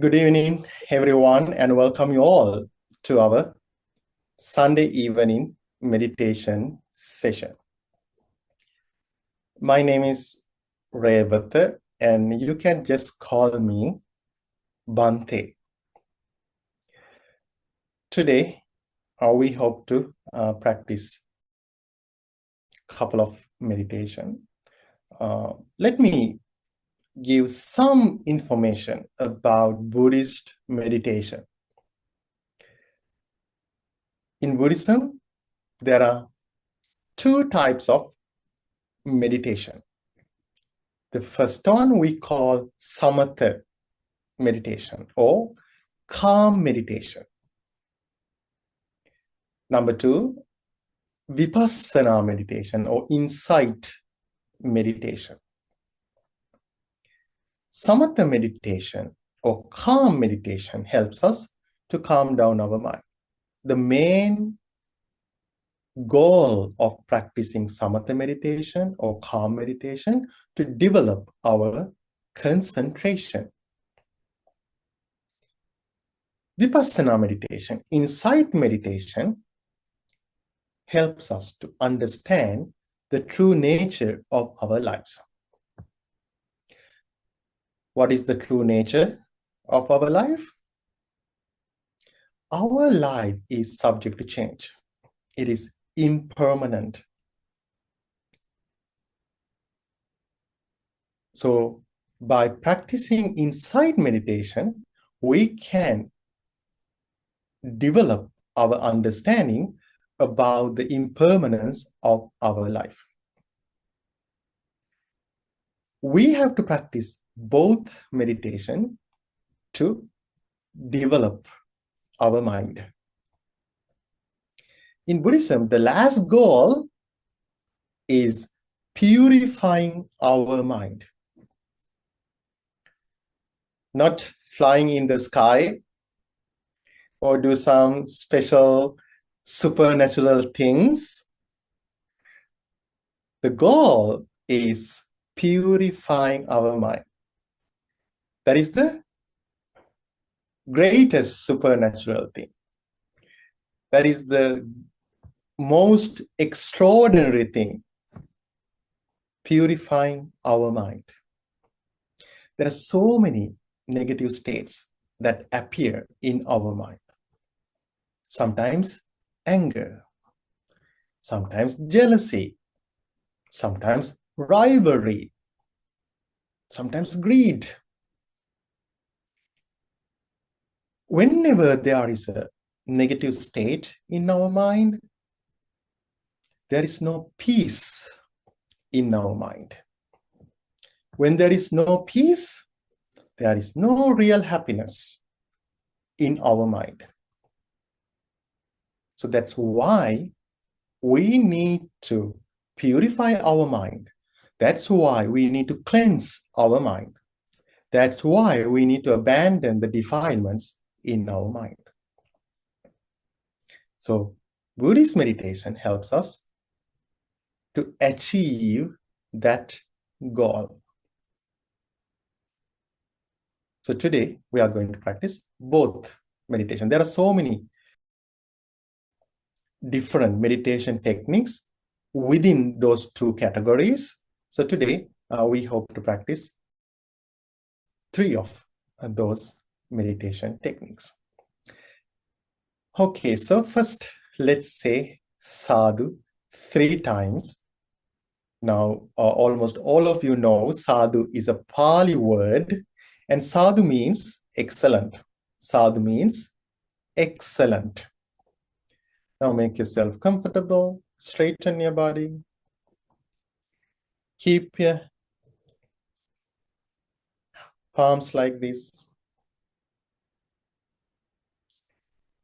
Good evening, everyone, and welcome you all to our Sunday evening meditation session. My name is Revatha, and you can just call me Bante. Today, we hope to practice a couple of meditation. Let me give some information about Buddhist meditation. In Buddhism, there are two types of meditation. The first one we call samatha meditation or calm meditation. Number two, vipassana meditation or insight meditation. Samatha meditation or calm meditation helps us to calm down our mind. The main goal of practicing samatha meditation or calm meditation to develop our concentration. Vipassana meditation, insight meditation, helps us to understand the true nature of our lives. What is the true nature of our life? Our life is subject to change. It is impermanent. So by practicing insight meditation, we can develop our understanding about the impermanence of our life. We have to practice both meditation to develop our mind. In Buddhism, the last goal is purifying our mind. Not flying in the sky or do some special supernatural things. The goal is purifying our mind. That is the greatest supernatural thing. That is the most extraordinary thing, purifying our mind. There are so many negative states that appear in our mind. Sometimes anger, sometimes jealousy, sometimes rivalry, sometimes greed. Whenever there is a negative state in our mind, there is no peace in our mind. When there is no peace, there is no real happiness in our mind. So that's why we need to purify our mind. That's why we need to cleanse our mind. That's why we need to abandon the defilements in our mind. So Buddhist meditation helps us to achieve that goal. So today we are going to practice both meditation. There are so many different meditation techniques within those two categories. So today we hope to practice 3 of those meditation techniques. Okay, so first let's say sadhu 3 times. Now almost all of you know sadhu is a Pali word, and sadhu means excellent. Sadhu means excellent. Now make yourself comfortable, straighten your body. Keep your palms like this.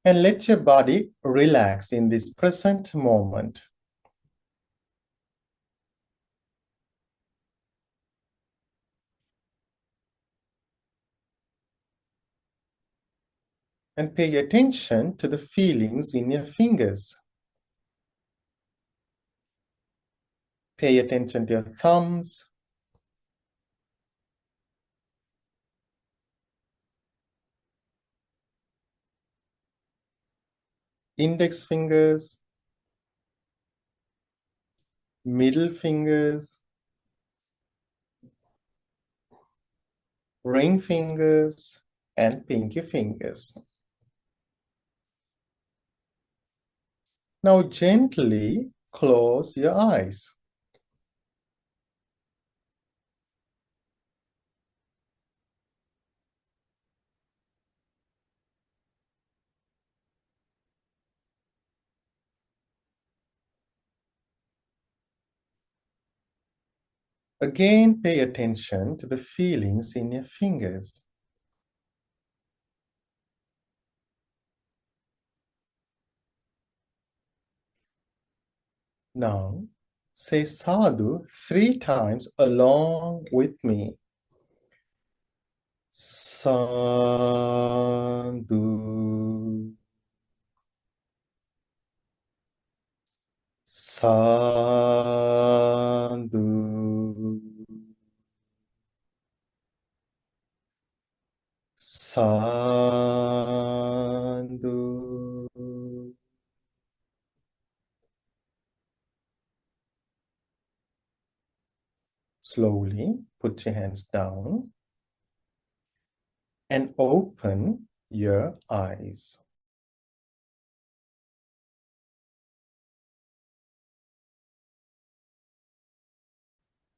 And let your body relax in this present moment. And pay attention to the feelings in your fingers. Pay attention to your thumbs, . index fingers, middle fingers, ring fingers, and pinky fingers. Now gently close your eyes. Again, pay attention to the feelings in your fingers. Now, say sadhu 3 times along with me. Sadhu, sadhu, sadhu. Slowly put your hands down and open your eyes.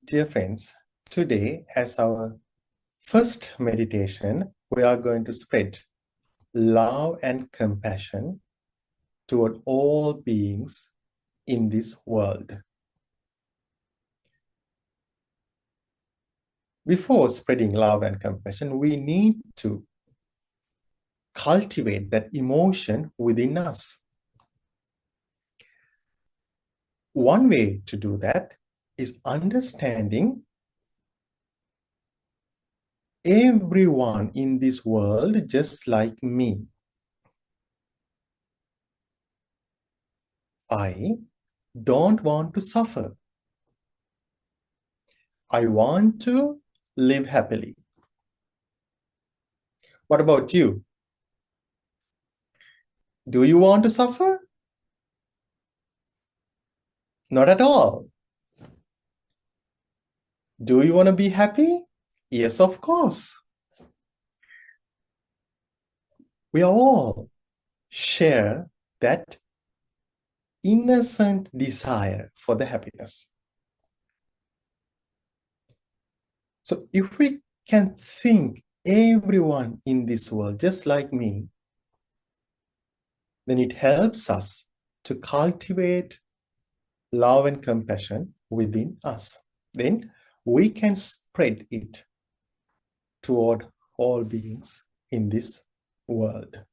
Dear friends, today as our first meditation, we are going to spread love and compassion toward all beings in this world. Before spreading love and compassion, we need to cultivate that emotion within us. One way to do that is understanding everyone in this world just like me. I don't want to suffer. I want to live happily. What about you? Do you want to suffer? Not at all. Do you want to be happy? Yes, of course. We all share that innocent desire for the happiness. So if we can think everyone in this world just like me, then it helps us to cultivate love and compassion within us. Then we can spread it toward all beings in this world.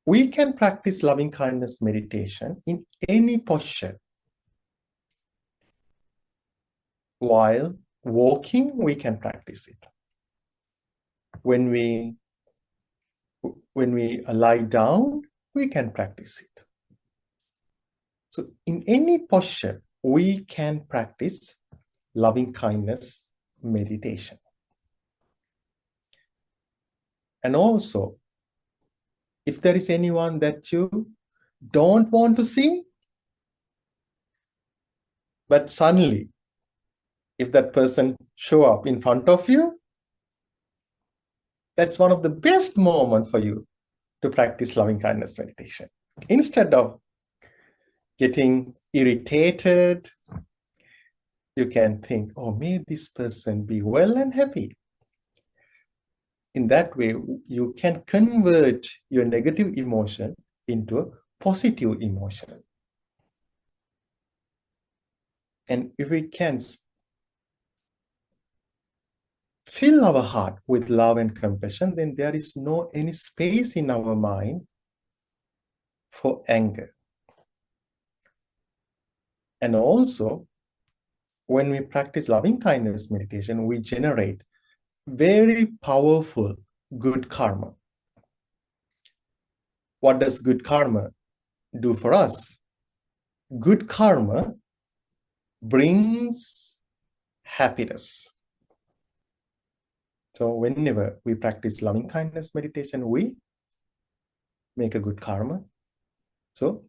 We can practice loving kindness meditation in any posture. While walking, we can practice it. When we lie down, we can practice it. So in any posture, we can practice loving kindness meditation. And also, if there is anyone that you don't want to see, but suddenly, if that person show up in front of you, that's one of the best moments for you to practice loving kindness meditation. Instead of getting irritated, you can think, oh, may this person be well and happy. In that way, you can convert your negative emotion into a positive emotion. And if we can fill our heart with love and compassion, then there is no any space in our mind for anger. And also, when we practice loving kindness meditation, we generate very powerful good karma. What does good karma do for us? Good karma brings happiness. So whenever we practice loving kindness meditation, we make a good karma. So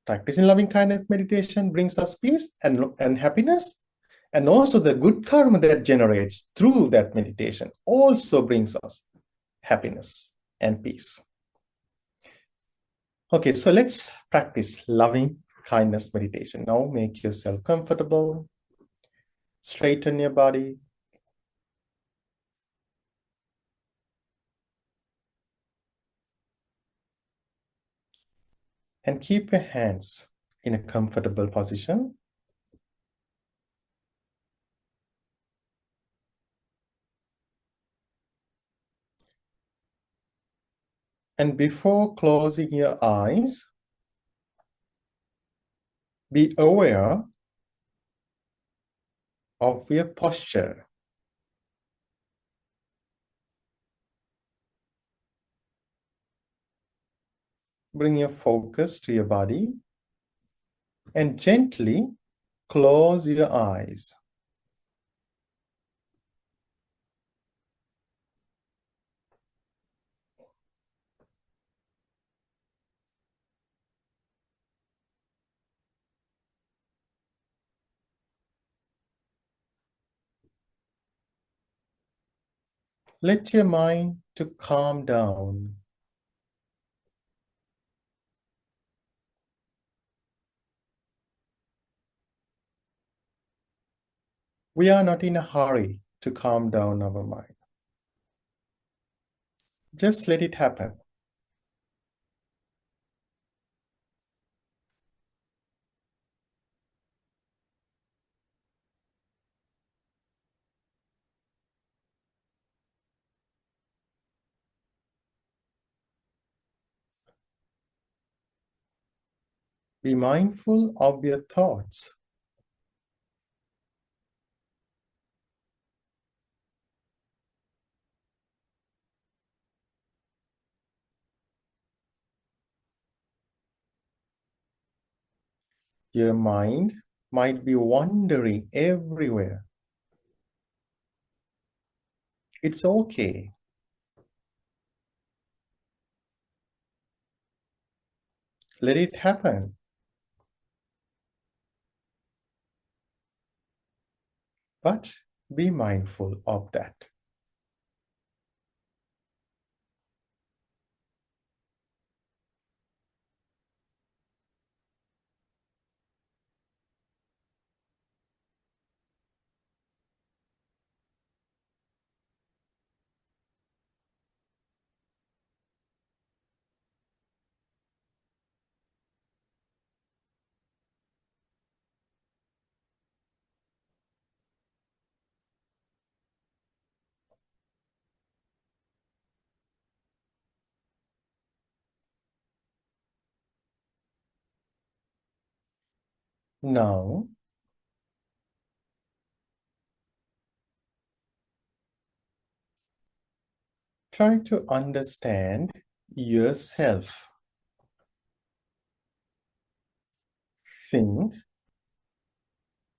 practicing loving kindness meditation brings us peace and happiness. And also the good karma that generates through that meditation also brings us happiness and peace. Okay, so let's practice loving kindness meditation. Now make yourself comfortable, straighten your body. And keep your hands in a comfortable position. And before closing your eyes, be aware of your posture. Bring your focus to your body and gently close your eyes. Let your mind to calm down. We are not in a hurry to calm down our mind. Just let it happen. Be mindful of your thoughts. Your mind might be wandering everywhere. It's okay. Let it happen. But be mindful of that. Now, try to understand yourself. Think,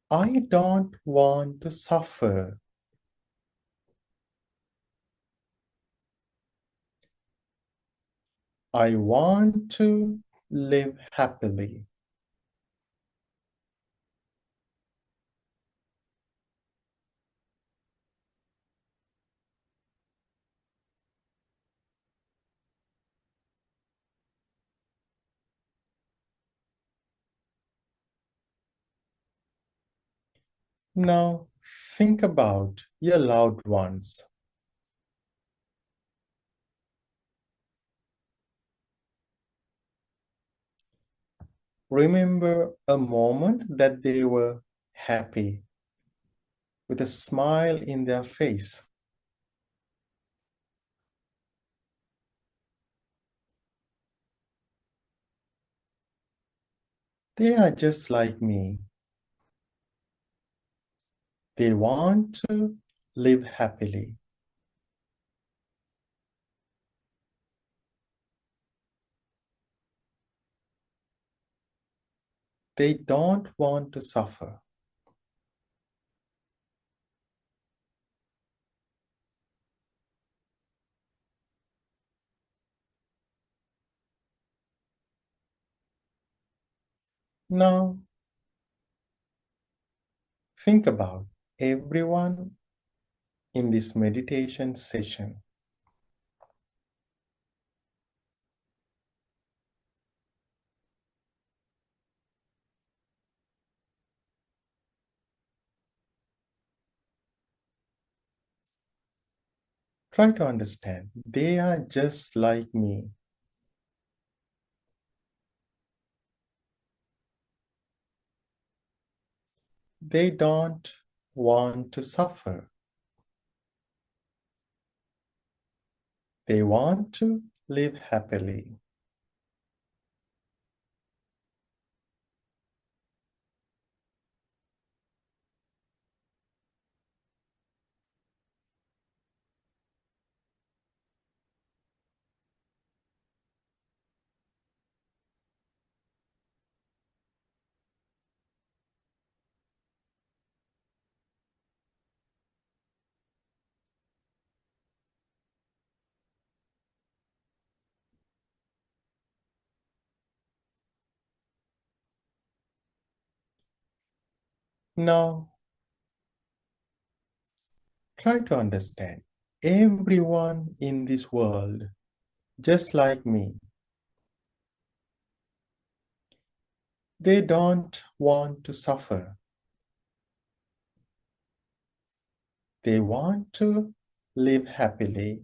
I don't want to suffer. I want to live happily. Now, think about your loved ones. Remember a moment that they were happy with a smile in their face. They are just like me. They want to live happily. They don't want to suffer. Now, think about everyone in this meditation session. Try to understand. They are just like me. They don't want to suffer. They want to live happily. Now, try to understand. Everyone in this world, just like me, they don't want to suffer. They want to live happily.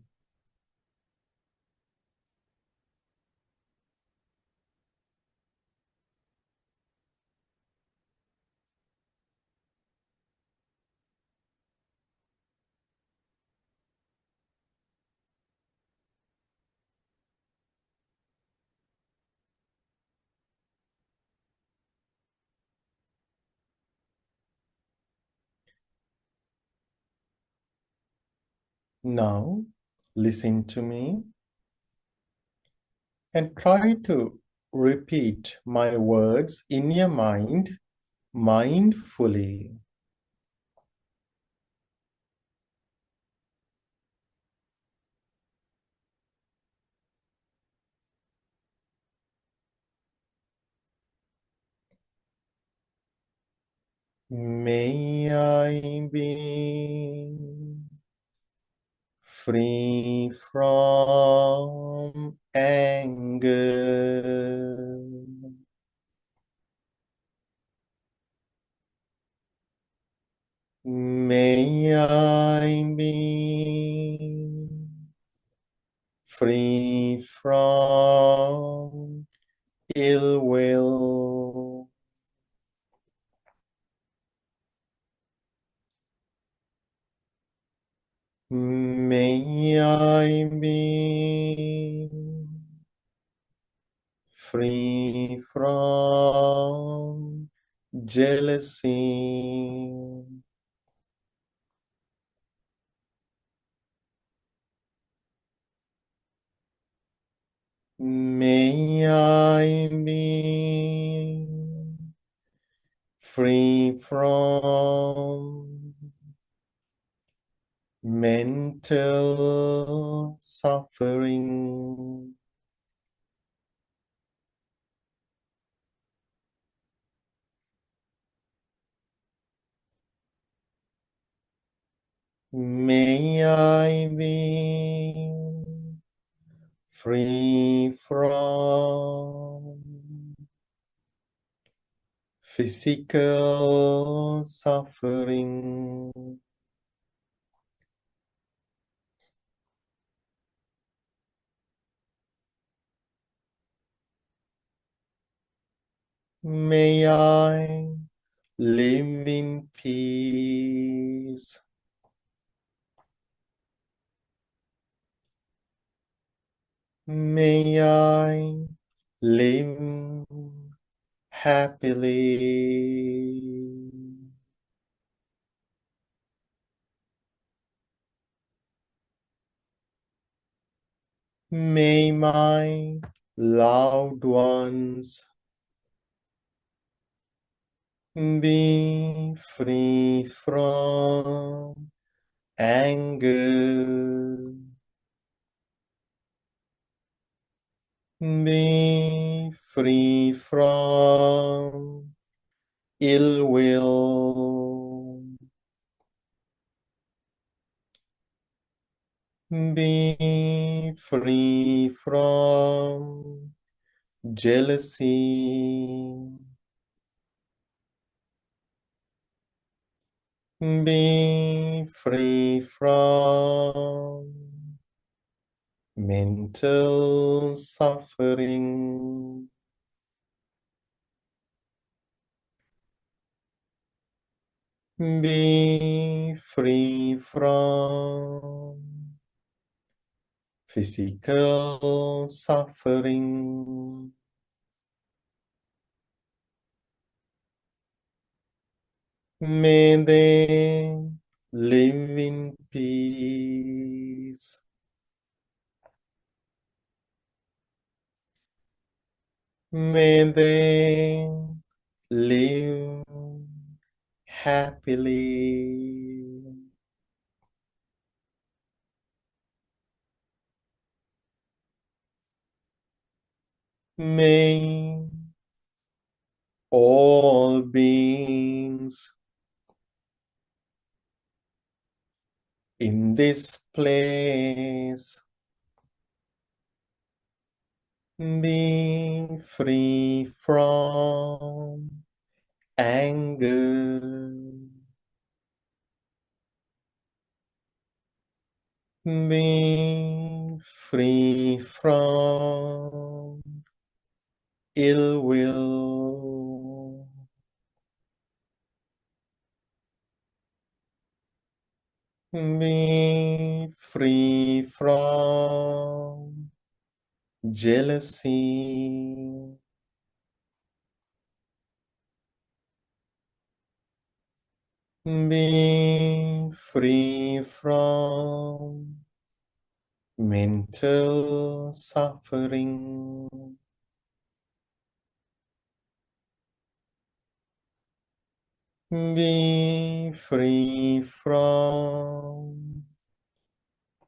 Now, listen to me and try to repeat my words in your mind mindfully. May I be free from anger. May I be free from ill will. May I be free from jealousy. May I be free from mental suffering. May I be free from physical suffering. May I live in peace. May I live happily. May my loved ones be free from anger. Be free from ill will. Be free from jealousy. Be free from mental suffering. Be free from physical suffering. May they live in peace. May they live happily. May all beings in this place be free from anger. Be free from ill will. Be free from jealousy. Be free from mental suffering. Be free from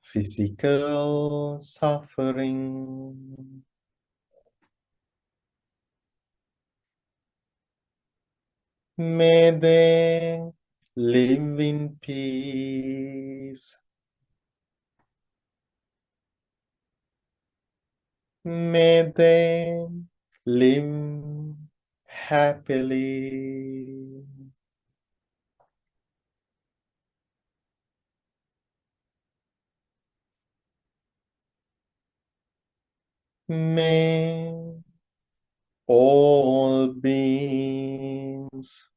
physical suffering. May they live in peace. May they live happily. May all beings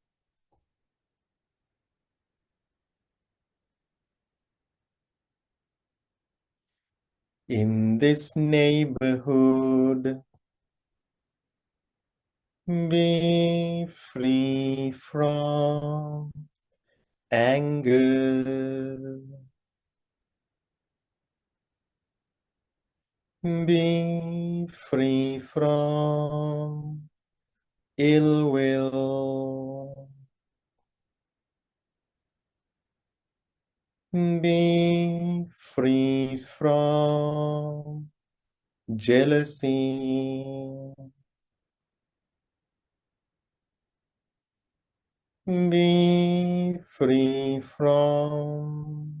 in this neighborhood be free from anger. Be free from ill will. Be free from jealousy. Be free from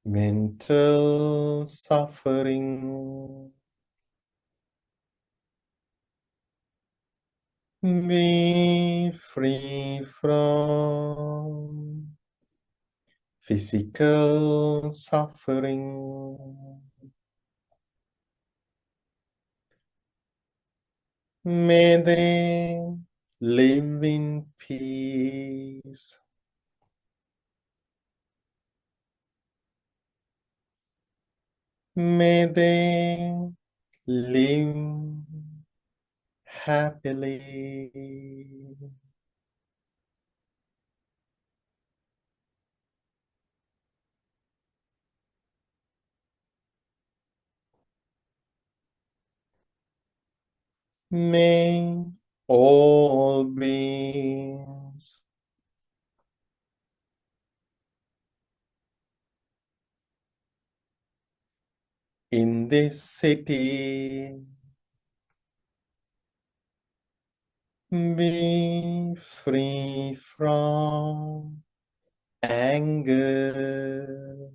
mental suffering. Be free from physical suffering. May they live in peace. May they live happily. May all beings in this city Be free from anger.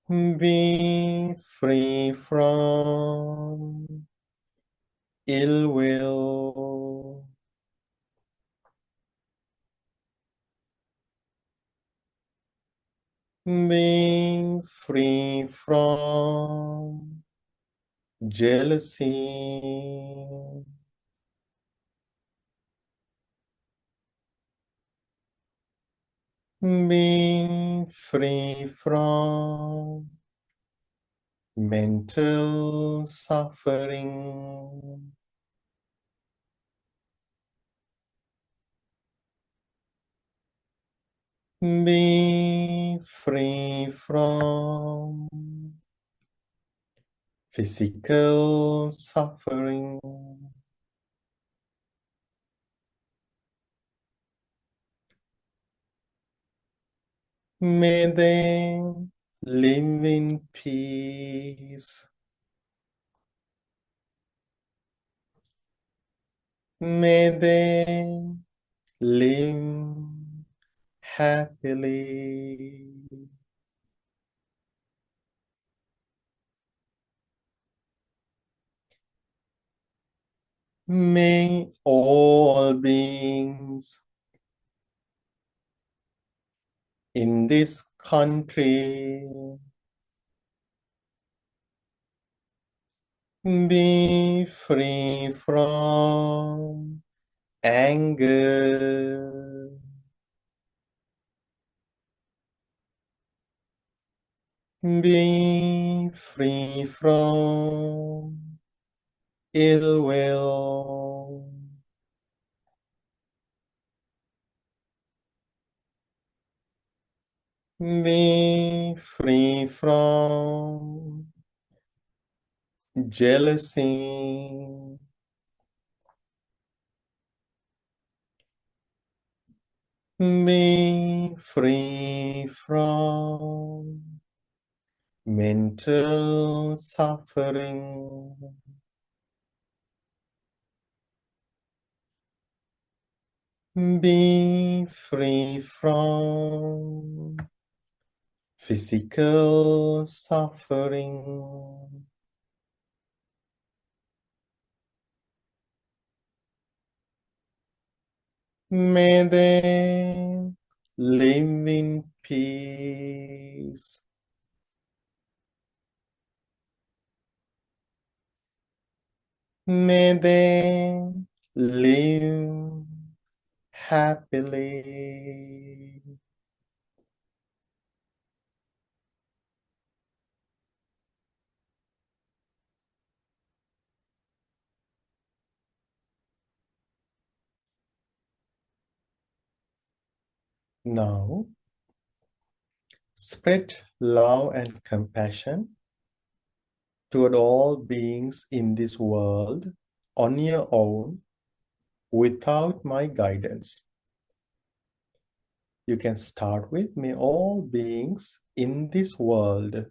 Be free from ill will. Be free from jealousy. Be free from mental suffering. Be free from physical suffering. May they live in peace. May they live happily. May all beings in this country be free from anger. Be free from ill will. Be free from jealousy. Be free from mental suffering. Be free from physical suffering. May they live in peace. May they live happily. Now, spread love and compassion toward all beings in this world on your own without my guidance. You can start with may all beings in this world.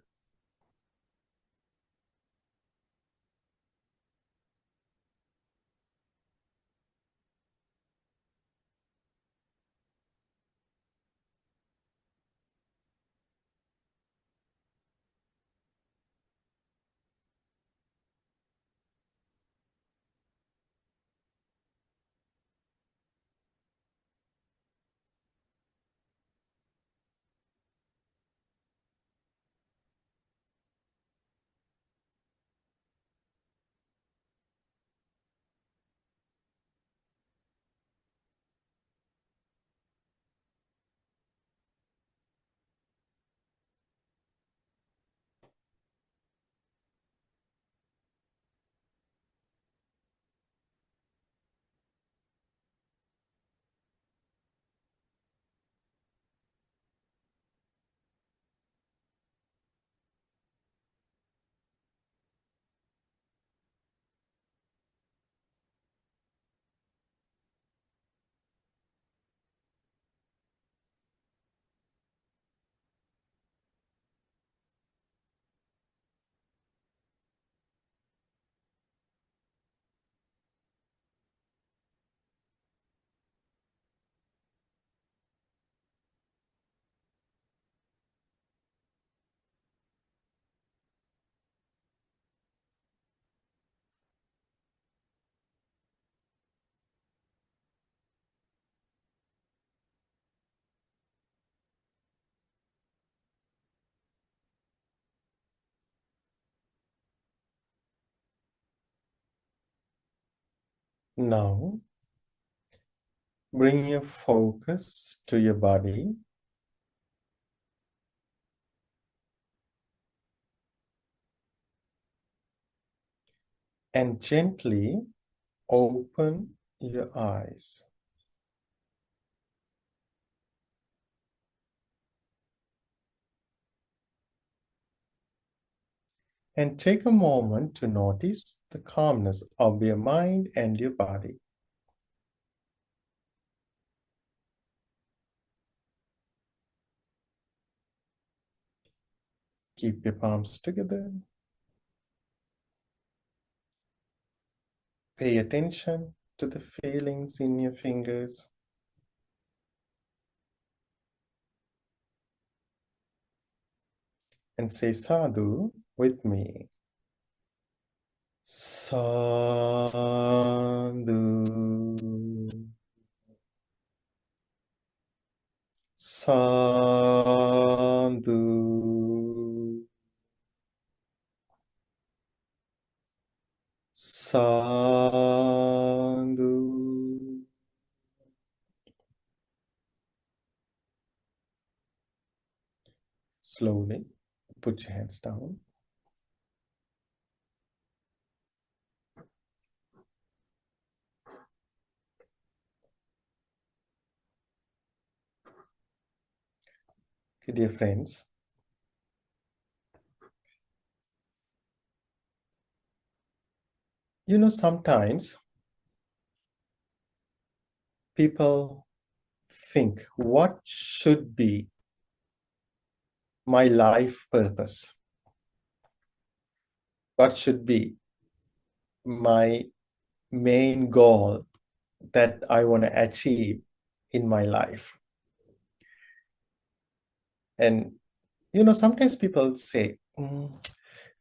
Now, bring your focus to your body. And gently open your eyes. And take a moment to notice the calmness of your mind and your body. Keep your palms together. Pay attention to the feelings in your fingers. And say sadhu with me. Sadhu. Sadhu. Sadhu. Slowly put your hands down. Okay, dear friends, sometimes people think, what should be my life purpose? What should be my main goal that I want to achieve in my life? And, sometimes people say,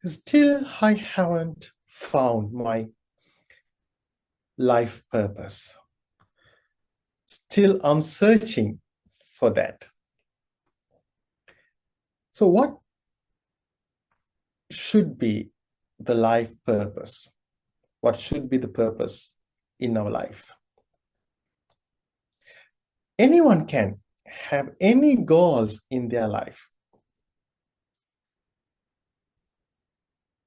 still I haven't found my life purpose. Still I'm searching for that. So what should be the life purpose? What should be the purpose in our life? Anyone can have any goals in their life.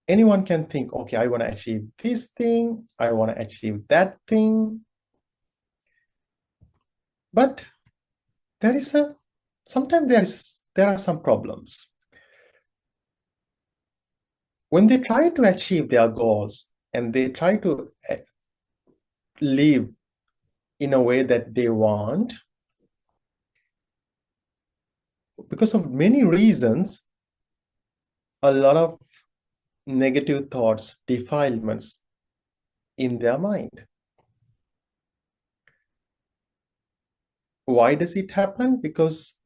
Anyone can think, okay, I want to achieve this thing, I want to achieve that thing. But sometimes there are some problems. When they try to achieve their goals and they try to live in a way that they want, because of many reasons, a lot of negative thoughts, defilements in their mind. Why does it happen? Because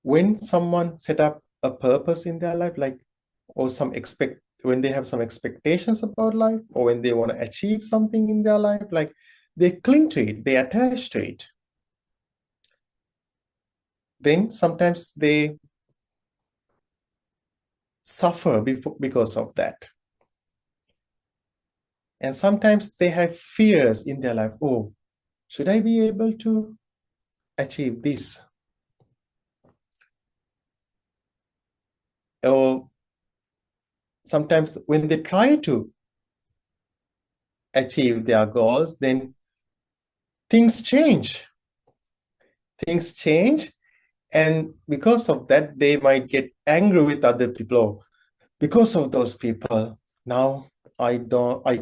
when someone set up a purpose in their life, when they have some expectations about life, or when they want to achieve something in their life, like they cling to it, they attach to it. Then sometimes they suffer because of that. And sometimes they have fears in their life. Oh, should I be able to achieve this? Or sometimes when they try to achieve their goals, then things change. Things change. And because of that, they might get angry with other people. Because of those people, now I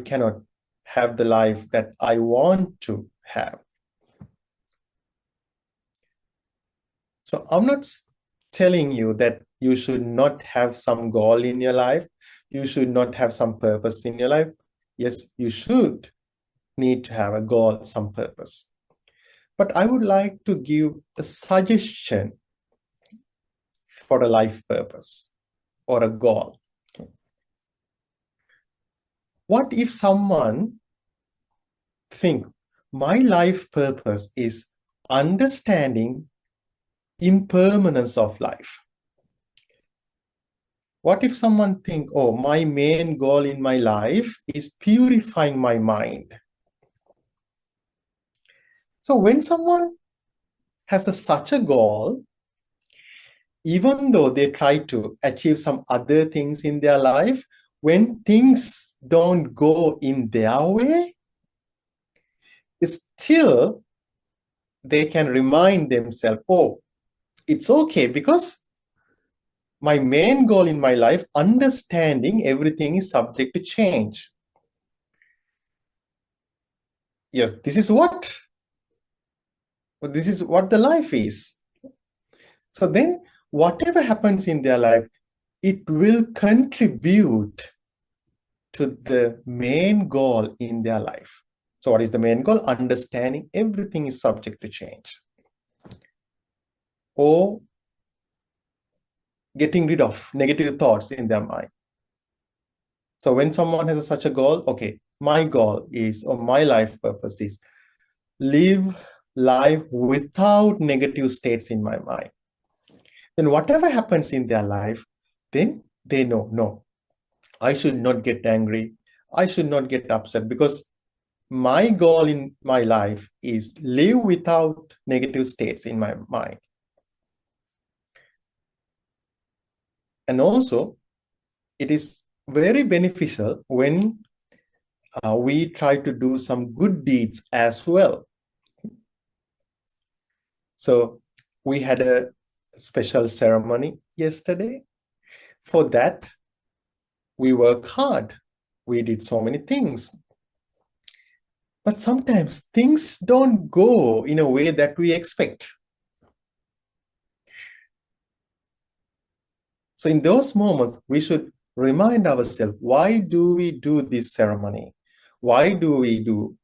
cannot have the life that I want to have. So I'm not telling you that you should not have some goal in your life. You should not have some purpose in your life. Yes, you should need to have a goal, some purpose. But I would like to give a suggestion for a life purpose or a goal. What if someone think my life purpose is understanding impermanence of life? What if someone think, oh, my main goal in my life is purifying my mind? So when someone has such a goal, even though they try to achieve some other things in their life, when things don't go in their way, still they can remind themselves, oh, it's okay, because my main goal in my life, understanding everything is subject to change. Yes, this is what the life is. So then whatever happens in their life, it will contribute to the main goal in their life. So what is the main goal? Understanding everything is subject to change, or getting rid of negative thoughts in their mind. So when someone has such a goal, okay, my goal is, or my life purpose is, live life without negative states in my mind. Then whatever happens in their life, then they know, no, I should not get angry. I should not get upset, because my goal in my life is live without negative states in my mind. And also, it is very beneficial when we try to do some good deeds as well. So we had a special ceremony yesterday. For that, we work hard. We did so many things. But sometimes things don't go in a way that we expect. So in those moments, we should remind ourselves, why do we do this ceremony? Why do we do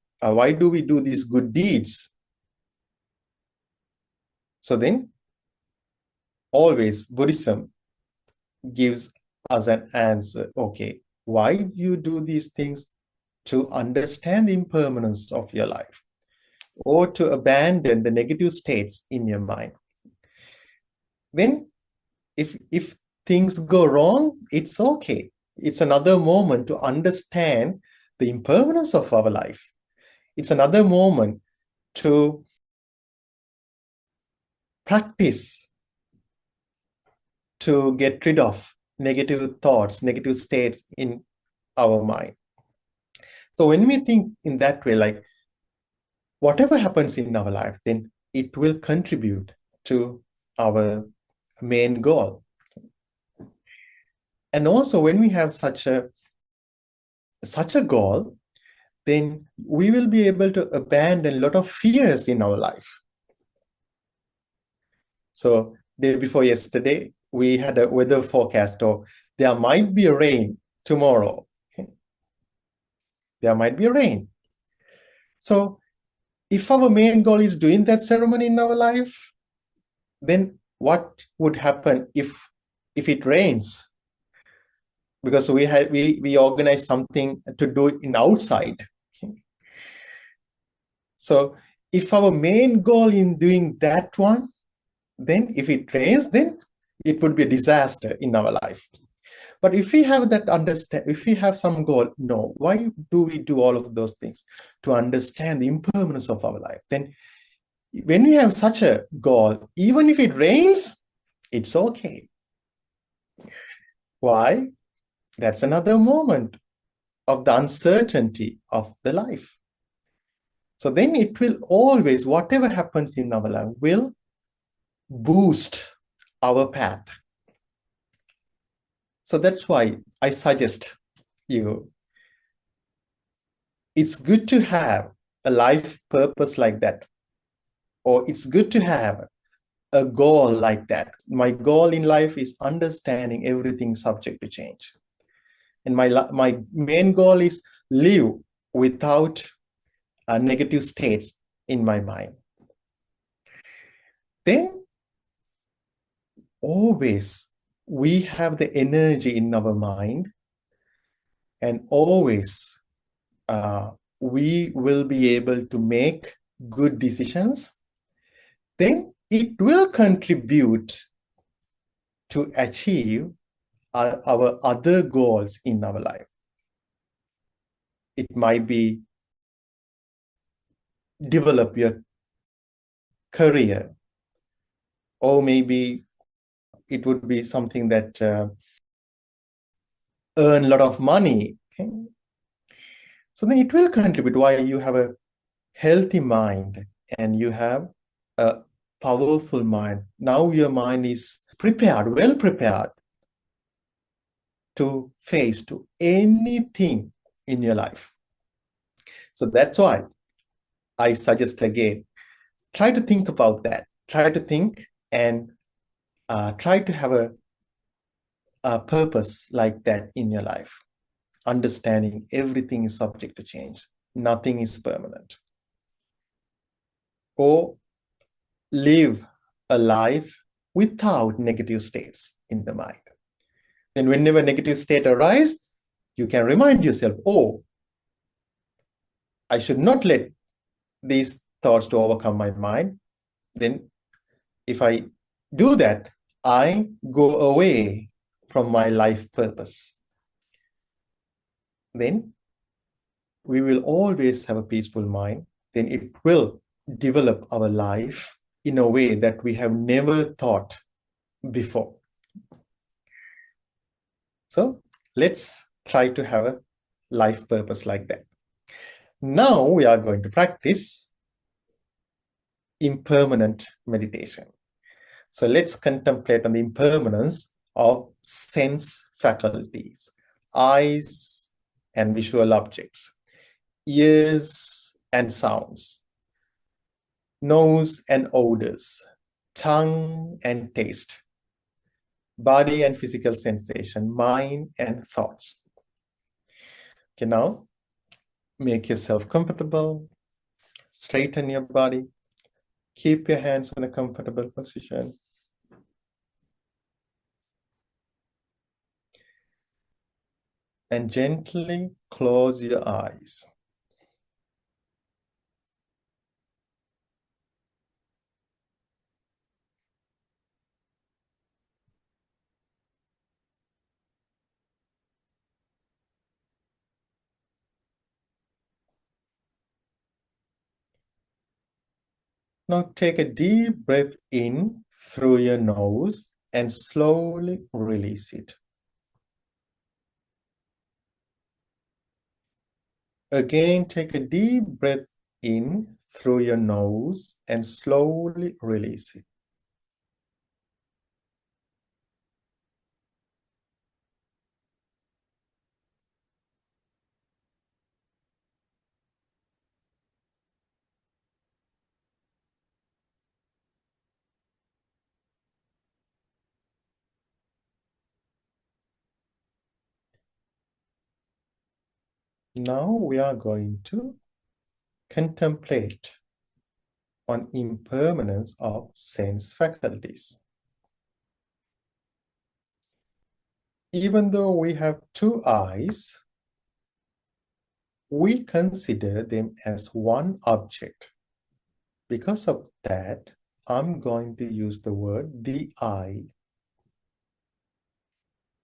these good deeds? So then, always Buddhism gives us an answer. Okay, why do you do these things? To understand the impermanence of your life, or to abandon the negative states in your mind. Then if things go wrong, it's okay. It's another moment to understand the impermanence of our life. It's another moment to practice to get rid of negative thoughts, negative states in our mind. So when we think in that way, like whatever happens in our life, then it will contribute to our main goal. And also when we have such a goal, then we will be able to abandon a lot of fears in our life. So day before yesterday, we had a weather forecast, or there might be a rain tomorrow. Okay? There might be a rain. So if our main goal is doing that ceremony in our life, then what would happen if it rains? Because we organize something to do in outside. Okay? So if our main goal in doing that one, then if it rains, then it would be a disaster in our life. But if we have that if we have some goal, no, why do we do all of those things? To understand the impermanence of our life. Then when we have such a goal, even if it rains, it's okay. Why? That's another moment of the uncertainty of the life. So then it will always, whatever happens in our life, will boost our path. So that's why I suggest you, it's good to have a life purpose like that, or it's good to have a goal like that. My goal in life is understanding everything subject to change. And my main goal is live without negative states in my mind. Then always we have the energy in our mind, and always we will be able to make good decisions. Then it will contribute to achieve our other goals in our life. It might be develop your career, or maybe it would be something that earn a lot of money. Okay? So then it will contribute why you have a healthy mind and you have a powerful mind. Now your mind is prepared, well prepared to face to anything in your life. So that's why I suggest again, try to think about that. Try to think and try to have a purpose like that in your life. Understanding everything is subject to change. Nothing is permanent. Or live a life without negative states in the mind. Then whenever negative state arise, you can remind yourself, oh, I should not let these thoughts to overcome my mind. Then if I do that, I go away from my life purpose. Then we will always have a peaceful mind. Then it will develop our life in a way that we have never thought before. So let's try to have a life purpose like that. Now we are going to practice impermanent meditation. So let's contemplate on the impermanence of sense faculties, eyes and visual objects, ears and sounds, nose and odors, tongue and taste, body and physical sensation, mind and thoughts. Okay, now make yourself comfortable, straighten your body, keep your hands in a comfortable position. And gently close your eyes. Now take a deep breath in through your nose and slowly release it. Again, take a deep breath in through your nose and slowly release it. Now we are going to contemplate on impermanence of sense faculties. Even though we have two eyes, we consider them as one object. Because of that, I'm going to use the word the eye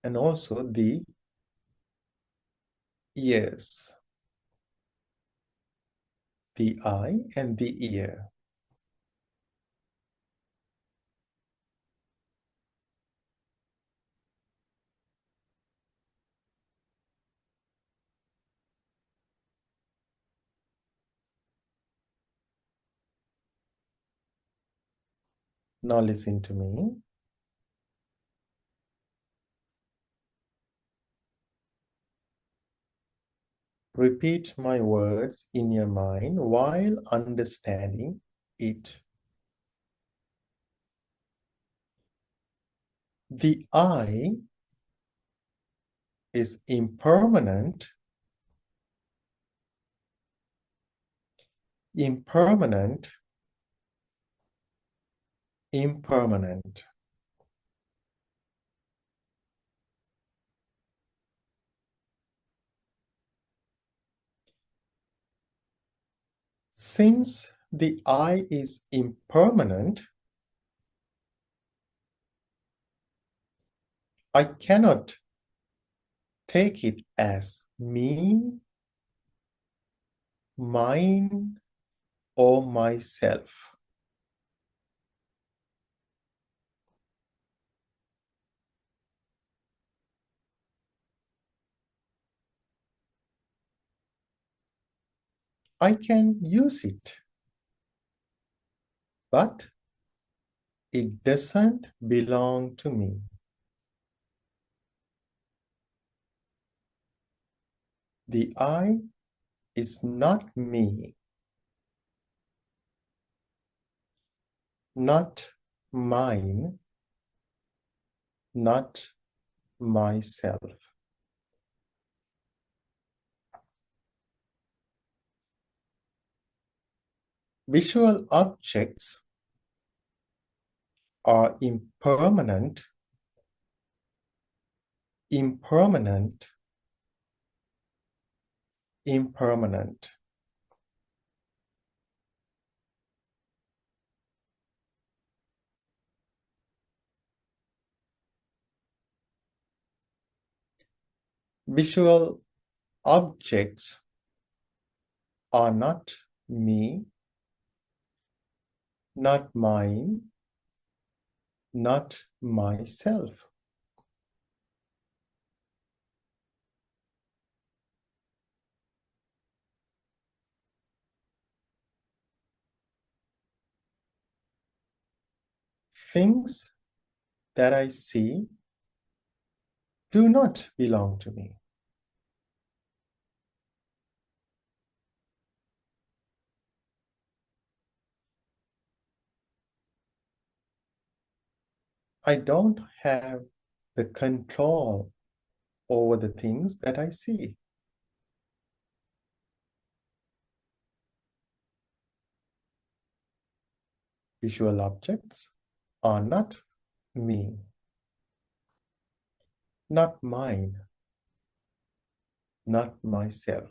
and also the ears. The eye and the ear. Now listen to me. Repeat my words in your mind while understanding it. The eye is impermanent, impermanent, impermanent. Since the eye is impermanent, I cannot take it as me, mine, or myself. I can use it, but it doesn't belong to me. The eye is not me, not mine, not myself. Visual objects are impermanent, impermanent, impermanent. Visual objects are not me, not mine, not myself. Things that I see do not belong to me. I don't have the control over the things that I see. Visual objects are not me, not mine, not myself.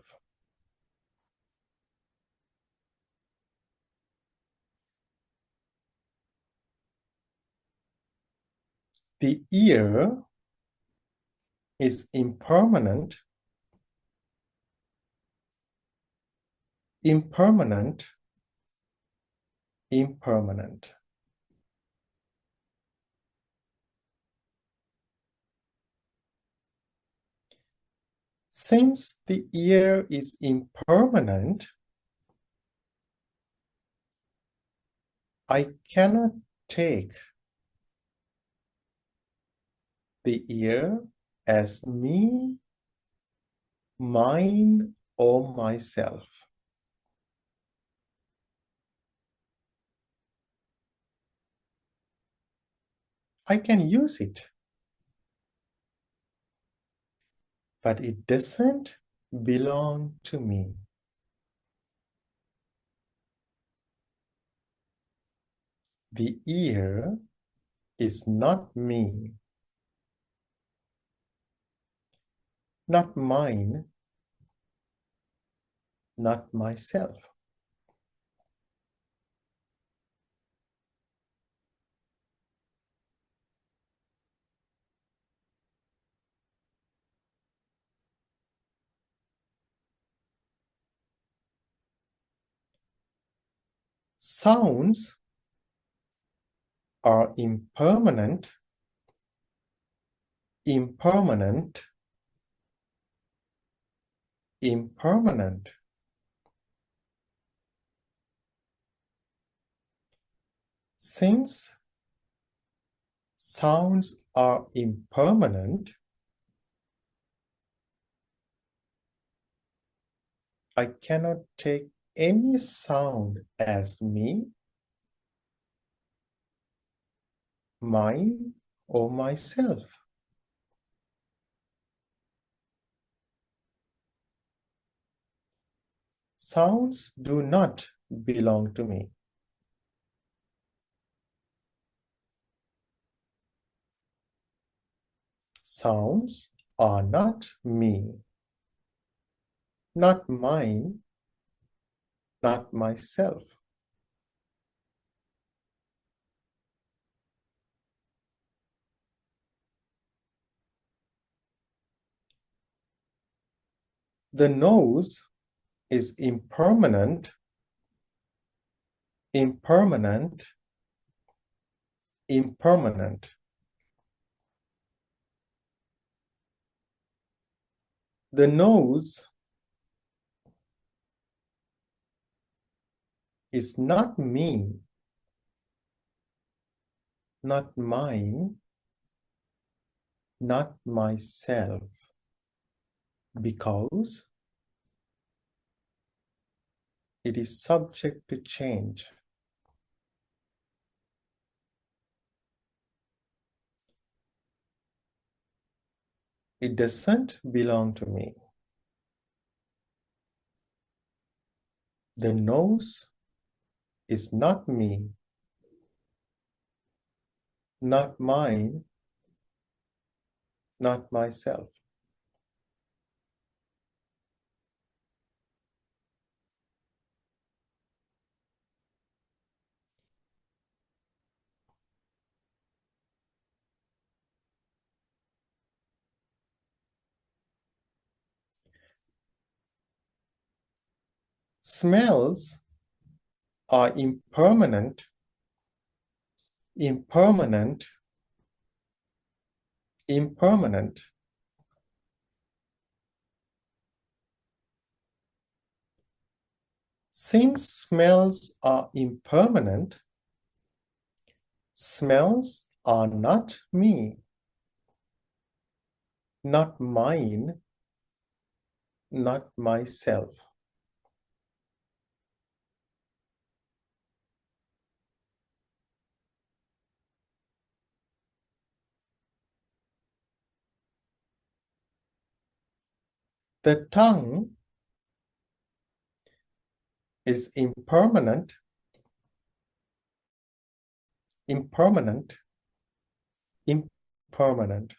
The ear is impermanent, impermanent, impermanent. Since the ear is impermanent, I cannot take the ear as me, mine, or myself. I can use it, but it doesn't belong to me. The ear is not me, not mine, not myself. Sounds are impermanent, impermanent, impermanent. Since sounds are impermanent, I cannot take any sound as me, mine, or myself. Sounds do not belong to me. Sounds are not me, not mine, not myself. The nose is impermanent, impermanent, impermanent. The nose is not me, not mine, not myself, because it is subject to change. It doesn't belong to me. The nose is not me, not mine, not myself. Smells are impermanent, impermanent, impermanent. Since smells are impermanent, smells are not me, not mine, not myself. The tongue is impermanent, impermanent, impermanent.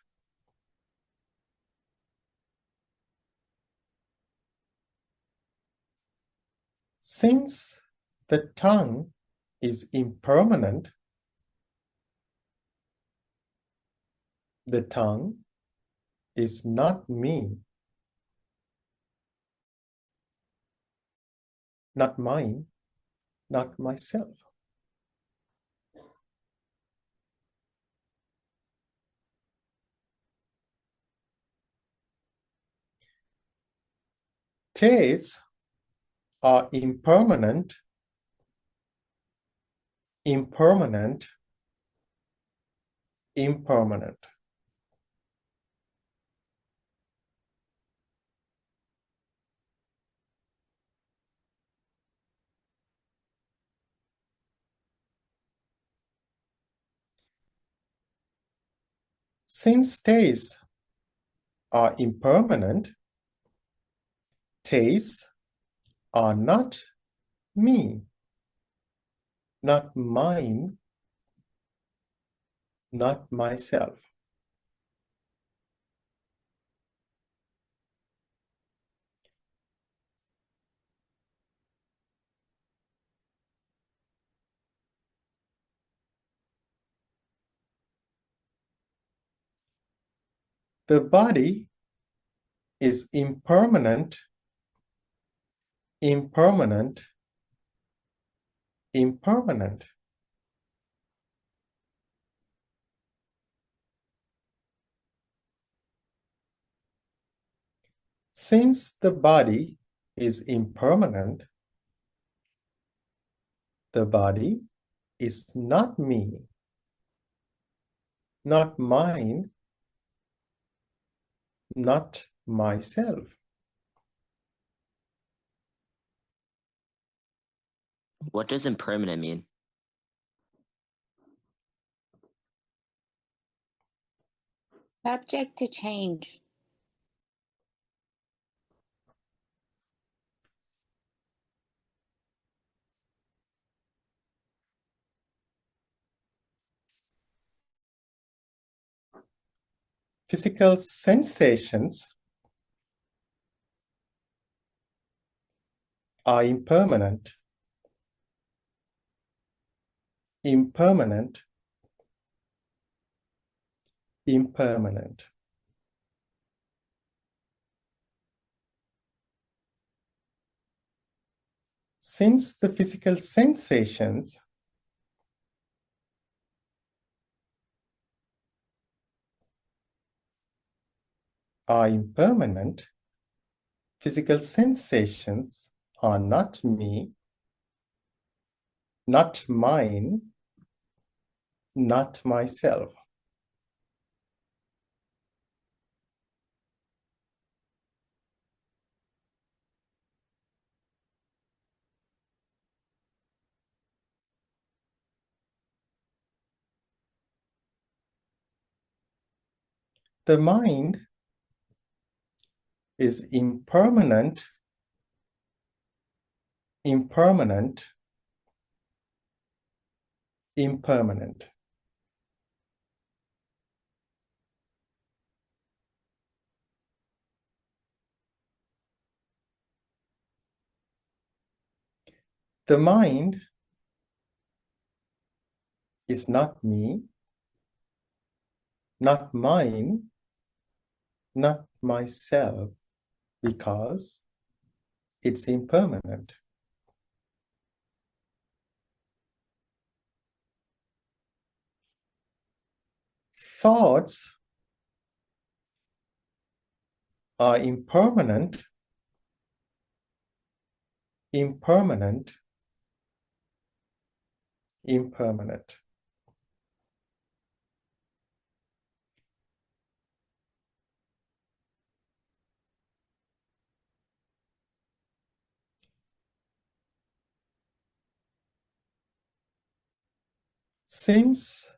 Since the tongue is impermanent, the tongue is not me, not mine, not myself. Tastes are impermanent, impermanent, impermanent. Since tastes are impermanent, tastes are not me, not mine, not myself. The body is impermanent, impermanent, impermanent. Since the body is impermanent, the body is not me, not mine, not myself. What does impermanent mean? Subject to change. Physical sensations are impermanent, impermanent, impermanent. Since the physical sensations are impermanent, physical sensations are not me, not mine, not myself. The mind is impermanent, impermanent, impermanent. The mind is not me, not mine, not myself, because it's impermanent. Thoughts are impermanent, impermanent, impermanent. Since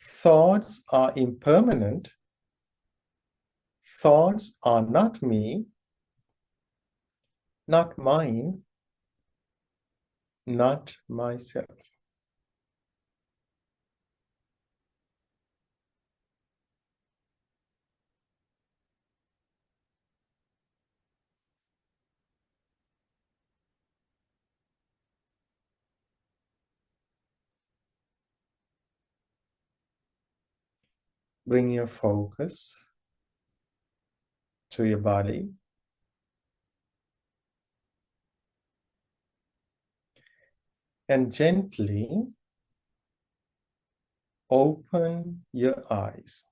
thoughts are impermanent, thoughts are not me, not mine, not myself. Bring your focus to your body. And gently open your eyes.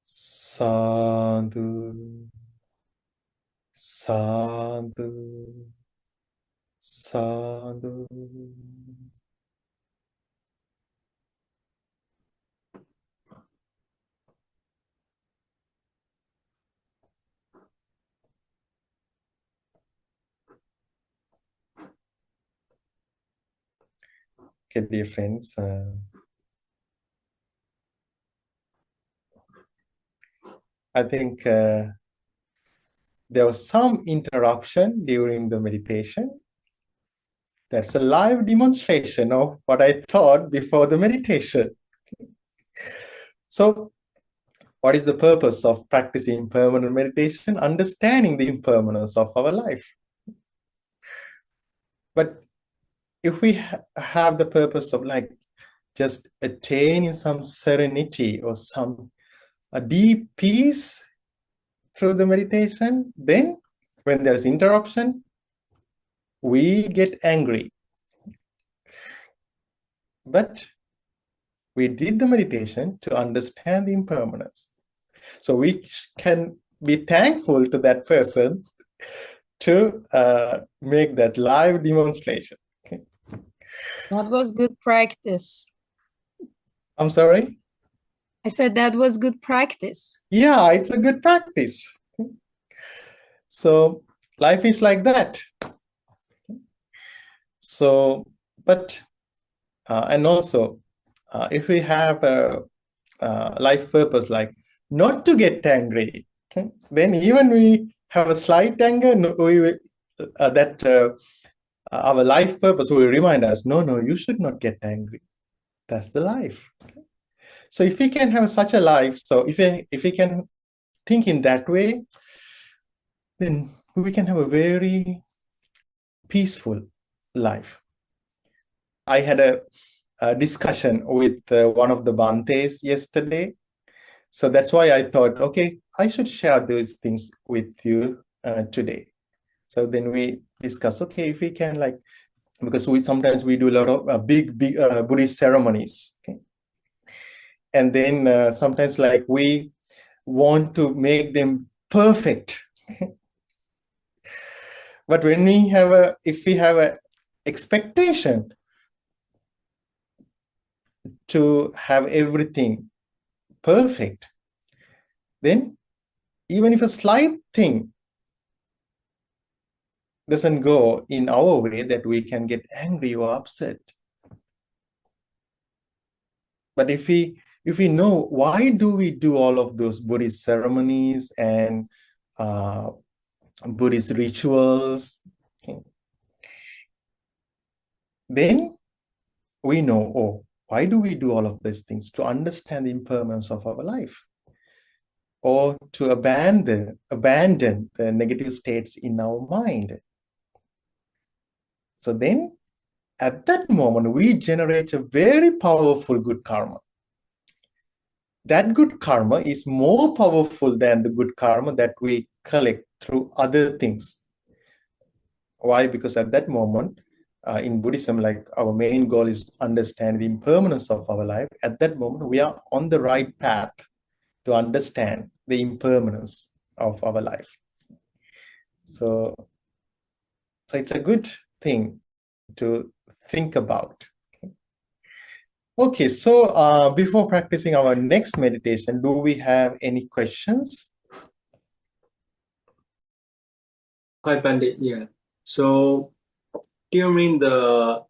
Sadhu, sadhu, sadhu. Okay, dear friends, I think there was some interruption during the meditation. That's a live demonstration of what I thought before the meditation. So, what is the purpose of practicing impermanent meditation? Understanding the impermanence of our life. But if we have the purpose of like just attaining some serenity or some a deep peace through the meditation, then when there's interruption, we get angry. But we did the meditation to understand the impermanence. So we can be thankful to that person to make that live demonstration. Okay. That was good practice. I'm sorry? I said that was good practice. Yeah, it's a good practice. So life is like that. So, but, and also, if we have a life purpose like not to get angry, okay, then even we have a slight anger, our life purpose will remind us, no, you should not get angry. That's the life. Okay? So if we can have such a life, so if we can think in that way, then we can have a very peaceful life. I had a discussion with one of the Bantes yesterday. So that's why I thought, okay, I should share those things with you today. So then we discuss, okay, if we can like because sometimes we do a lot of big Buddhist ceremonies. Okay? And then sometimes like we want to make them perfect. But when if we have a expectation to have everything perfect, then even if a slight thing doesn't go in our way, that we can get angry or upset. But if we know why do we do all of those Buddhist ceremonies and Buddhist rituals, okay, then we know, oh, why do we do all of these things? To understand the impermanence of our life, or to abandon the negative states in our mind. So then at that moment, we generate a very powerful good karma. That good karma is more powerful than the good karma that we collect through other things. Why? Because at that moment, in Buddhism, like our main goal is to understand the impermanence of our life. At that moment, we are on the right path to understand the impermanence of our life. So it's a good thing to think about. Okay, so before practicing our next meditation, do we have any questions? Hi, Pandit. Yeah. So during the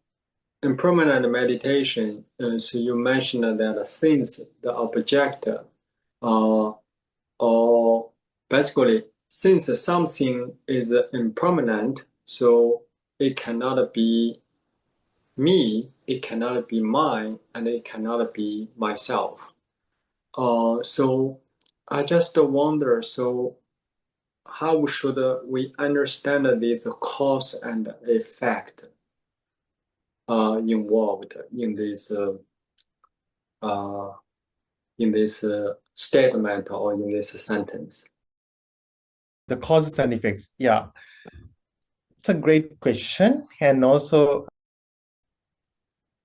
impermanent meditation, so you mentioned that since the object, or basically since something is impermanent, so it cannot be me, it cannot be mine, and it cannot be myself. So I just wonder, so how should we understand this cause and effect involved in this statement or in this sentence? The causes and effects. Yeah, it's a great question. And also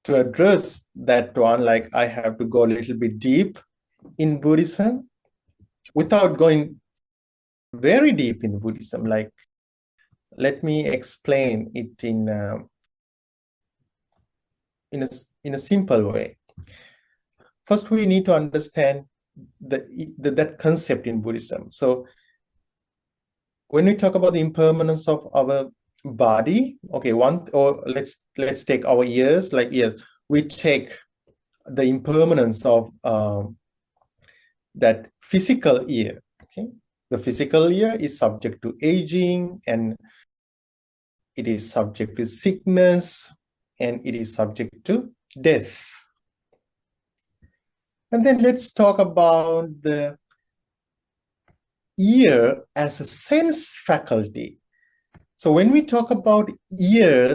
to address that one, like I have to go a little bit deep in Buddhism without going very deep in Buddhism. Like, let me explain it in a simple way. First, we need to understand that concept in Buddhism. So when we talk about the impermanence of our body, okay, let's take our ears. Like ears, we take the impermanence of that physical ear. Okay, the physical ear is subject to aging, and it is subject to sickness, and it is subject to death. And then let's talk about the ear as a sense faculty. So when we talk about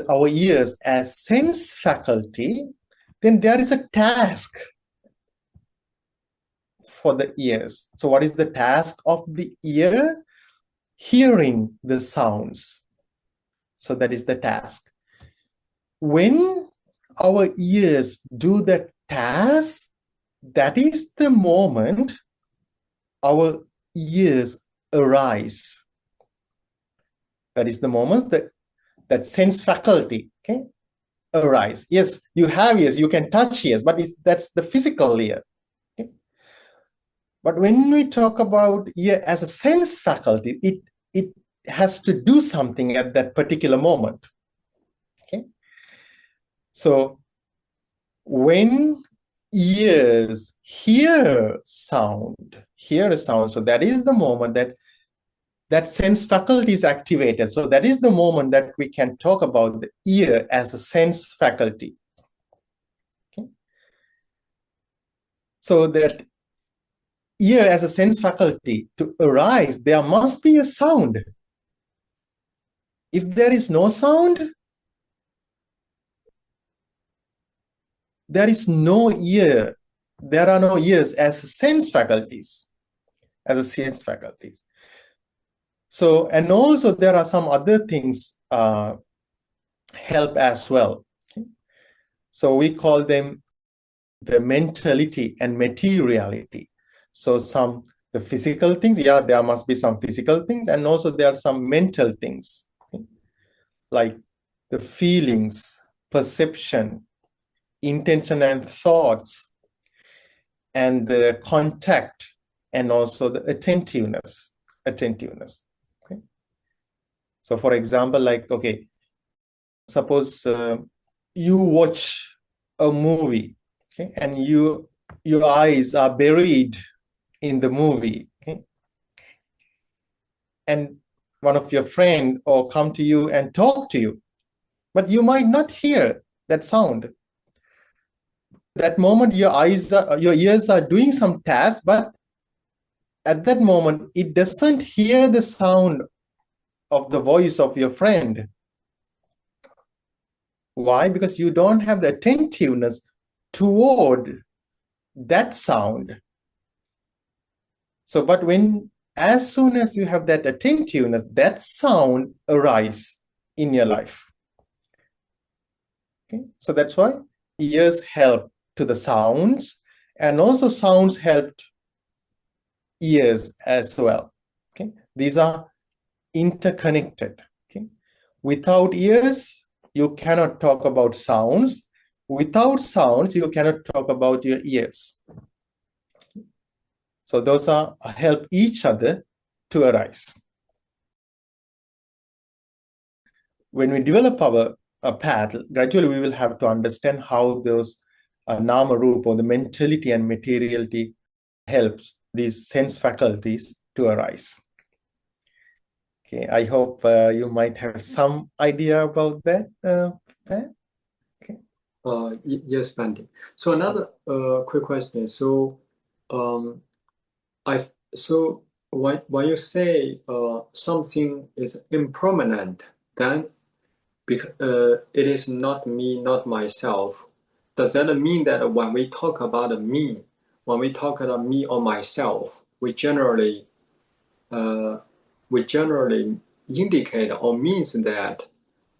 our ears as sense faculty, then there is a task for the ears. So what is the task of the ear? Hearing the sounds. So that is the task. When our ears do that task, that is the moment our ears arise. That is the moment that sense faculty, okay, arise. Yes, you have ears, you can touch ears, but that's the physical ear. Okay? But when we talk about ear as a sense faculty, it has to do something at that particular moment. Okay. So when ears hear a sound, so that is the moment that sense faculty is activated. So that is the moment that we can talk about the ear as a sense faculty. Okay. So that ear as a sense faculty to arise, there must be a sound. If there is no sound, there is no ear. There are no ears as sense faculties. So, and also there are some other things help as well. Okay? So we call them the mentality and materiality. So the physical things, yeah, there must be some physical things, and also there are some mental things, okay? Like the feelings, perception, intention and thoughts, and the contact, and also the attentiveness. Okay? So for example, like, okay, suppose you watch a movie, okay, and your eyes are buried in the movie, okay? And one of your friend or come to you and talk to you, but you might not hear that sound. That moment your ears are doing some task, but at that moment it doesn't hear the sound of the voice of your friend. Why? Because you don't have the attentiveness toward that sound. So, but as soon as you have that attentiveness, that sound arises in your life. Okay? So that's why ears help to the sounds, and also sounds helped ears as well. Okay? These are interconnected. Okay? Without ears, you cannot talk about sounds. Without sounds, you cannot talk about your ears. So those are help each other to arise. When we develop our path, gradually we will have to understand how those nama rupa, or the mentality and materiality, helps these sense faculties to arise. Okay, I hope you might have some idea about that, Pat? Okay. Yes, Bandi. So another quick question. So, so when you say something is impermanent, then it is not me, not myself. Does that mean that when we talk about me, when we talk about me or myself, we generally indicate or means that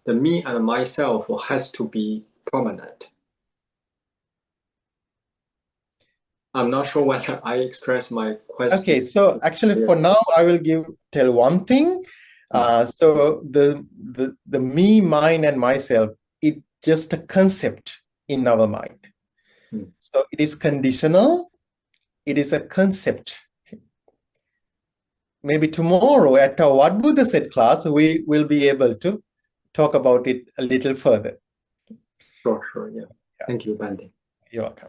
the me and myself has to be permanent? I'm not sure whether I express my question. Okay, so actually for now, I will tell one thing. So the me, mine, and myself, it's just a concept in our mind. So it is conditional. It is a concept. Maybe tomorrow at our What Buddha Said class, we will be able to talk about it a little further. Sure, yeah. Thank you, Bandi. You're welcome.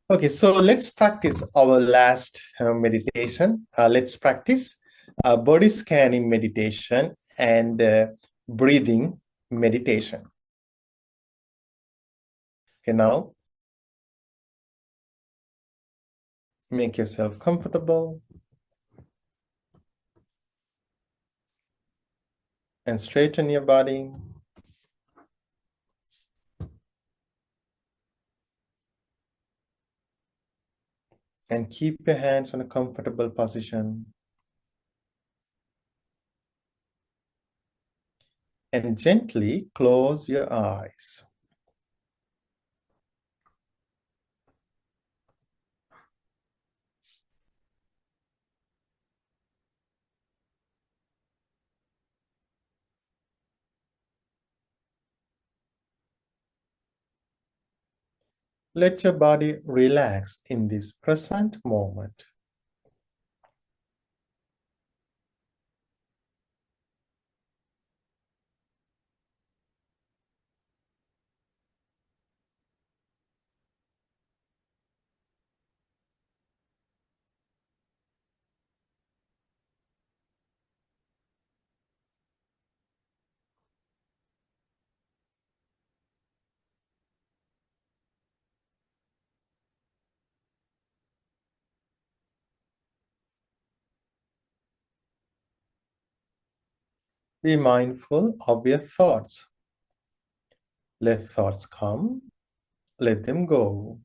Okay, so let's practice our last meditation. Let's practice body scanning meditation and breathing meditation. Okay, now make yourself comfortable and straighten your body. And keep your hands on a comfortable position. And gently close your eyes. Let your body relax in this present moment. Be mindful of your thoughts. Let thoughts come, let them go.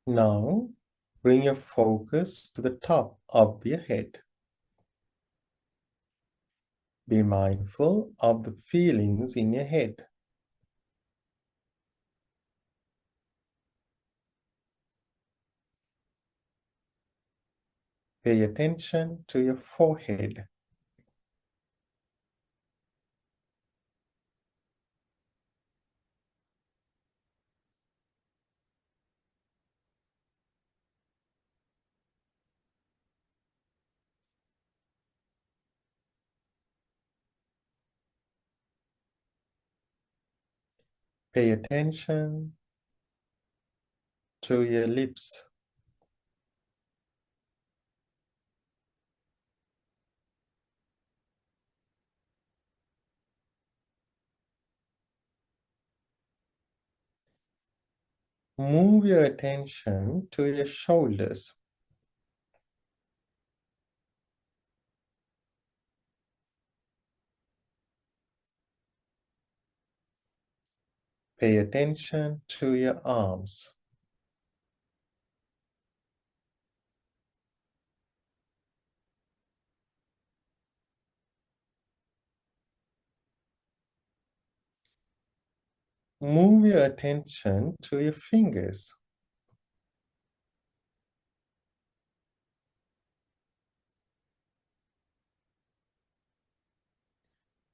Now, bring your focus to the top of your head. Be mindful of the feelings in your head. Pay attention to your forehead. Pay attention to your lips. Move your attention to your shoulders. Pay attention to your arms. Move your attention to your fingers.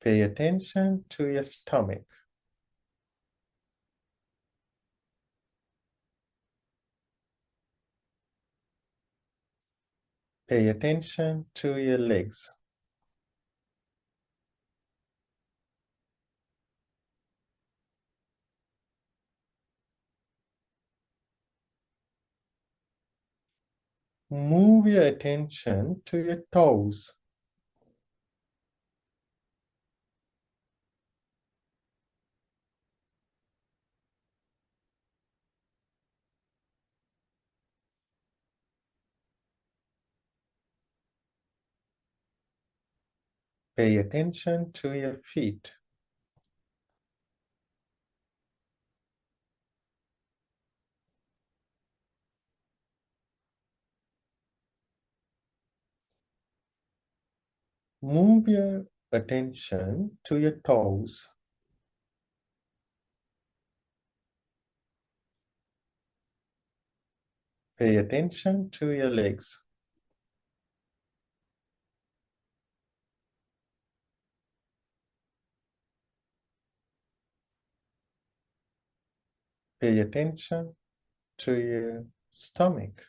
Pay attention to your stomach. Pay attention to your legs. Move your attention to your toes. Pay attention to your feet. Move your attention to your toes. Pay attention to your legs. Pay attention to your stomach.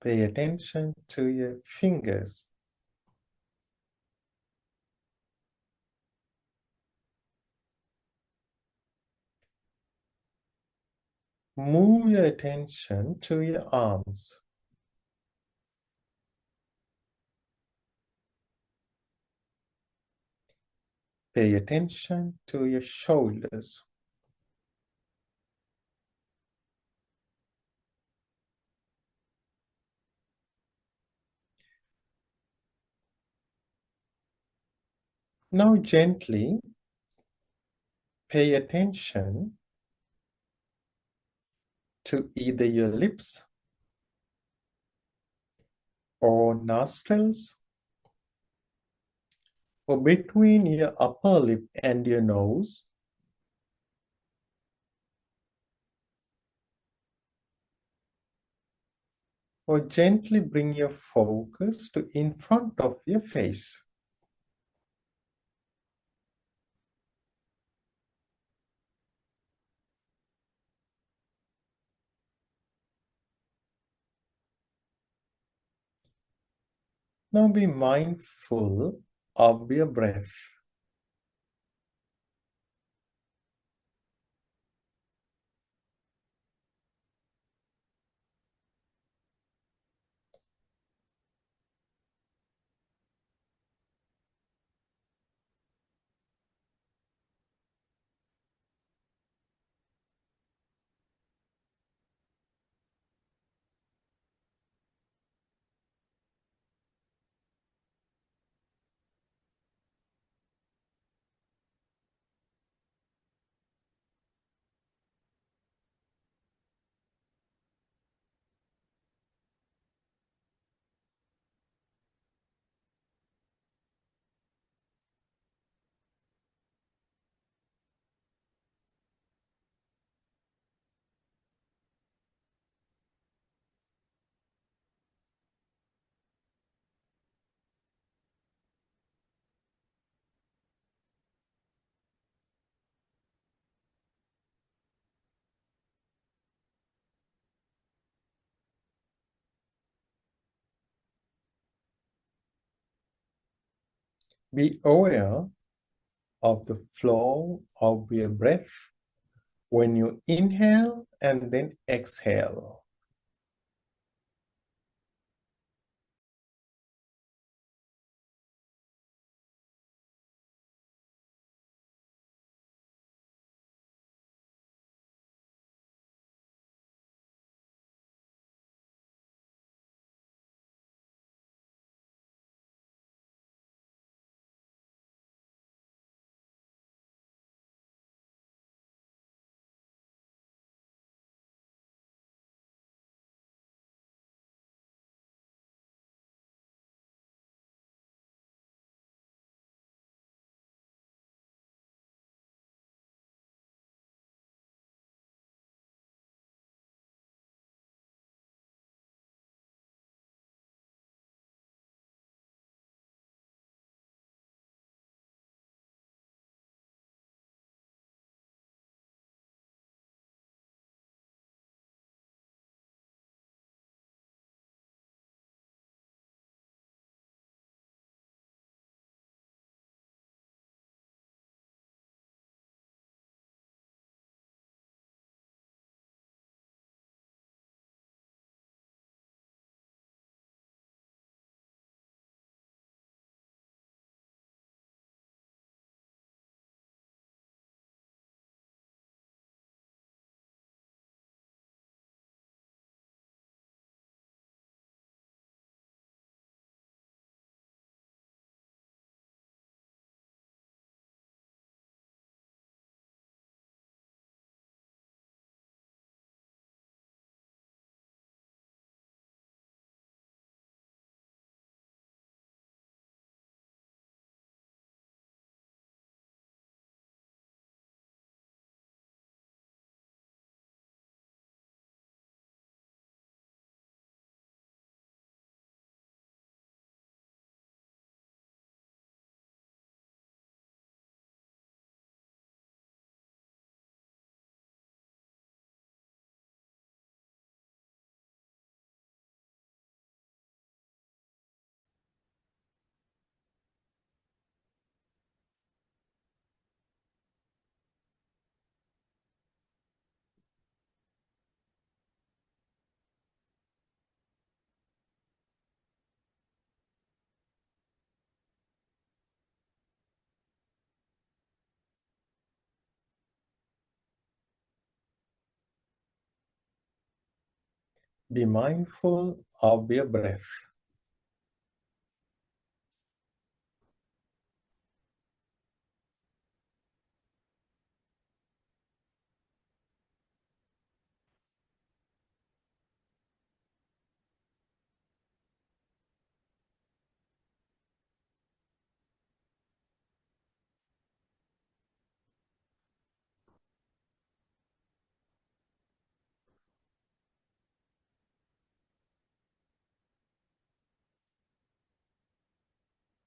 Pay attention to your fingers. Move your attention to your arms. Pay attention to your shoulders. Now gently pay attention to either your lips or nostrils or between your upper lip and your nose. Or gently bring your focus to in front of your face. Now be mindful of your breath. Be aware of the flow of your breath when you inhale and then exhale. Be mindful of your breath.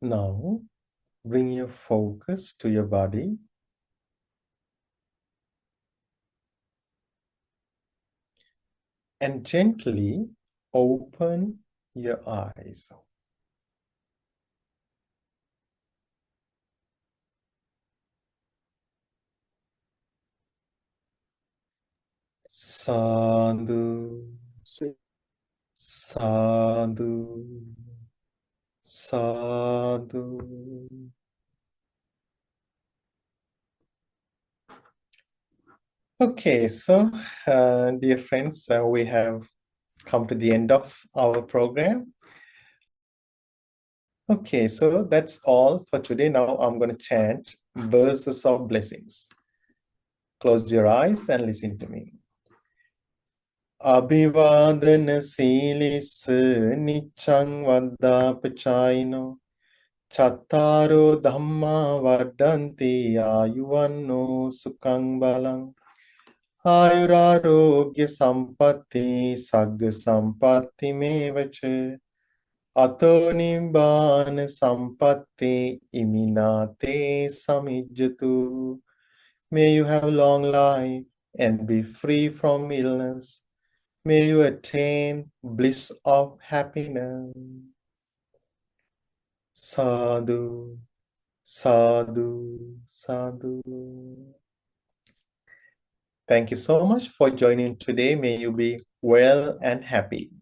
Now, bring your focus to your body and gently open your eyes. Sadhu, sadhu, sadhu. Okay, so dear friends, we have come to the end of our program. Okay, so that's all for today. Now I'm going to chant verses of blessings. Close your eyes and listen to me. Abhivadana silis nichang vaddapachayino chattaro dhamma vaddanti ayuvanno sukhang balang ayurarogya sampatti sagga sampatti mevacha ato nibbana sampatti iminate samijjatu. May you have long life and be free from illness. May you attain bliss of happiness. Sadhu, Sadhu, sadhu. Thank you so much for joining today. May you be well and happy.